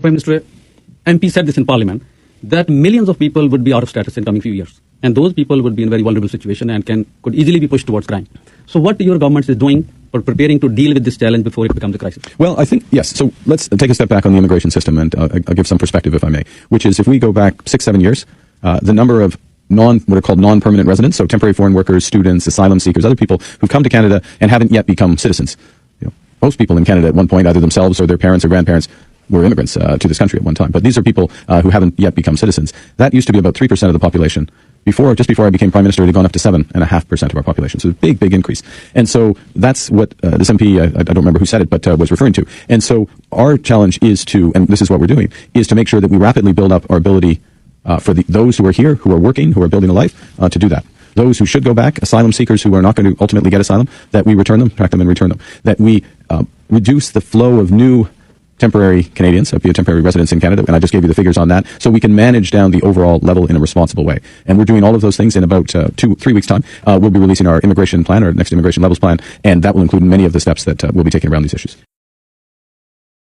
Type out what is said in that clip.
Prime Minister MP said this in Parliament, that millions of people would be out of status in coming few years. And those people would be in a very vulnerable situation and could easily be pushed towards crime. So what your government is doing for preparing to deal with this challenge before it becomes a crisis? Well, I think, yes. So let's take a step back on the immigration system, and I'll give some perspective, if I may, which is if we go back 6-7 years, the number of what are called non-permanent residents, so temporary foreign workers, students, asylum seekers, other people who've come to Canada and haven't yet become citizens. Most people in Canada at one point, either themselves or their parents or grandparents, were immigrants to this country at one time. But these are people who haven't yet become citizens. That used to be about 3% of the population. Just before I became Prime Minister, it had gone up to 7.5% of our population. So a big, big increase. And so that's what this MP, I don't remember who said it, but was referring to. And so our challenge is to, and this is what we're doing, is to make sure that we rapidly build up our ability for those who are here, who are working, who are building a life, to do that. Those who should go back, asylum seekers who are not going to ultimately get asylum, that we return them, track them and return them. That we reduce the flow of new temporary Canadians, be temporary residents in Canada, and I just gave you the figures on that, so we can manage down the overall level in a responsible way. And we're doing all of those things in about 2-3 weeks' time. We'll be releasing our immigration plan, our next immigration levels plan, and that will include many of the steps that we'll be taking around these issues.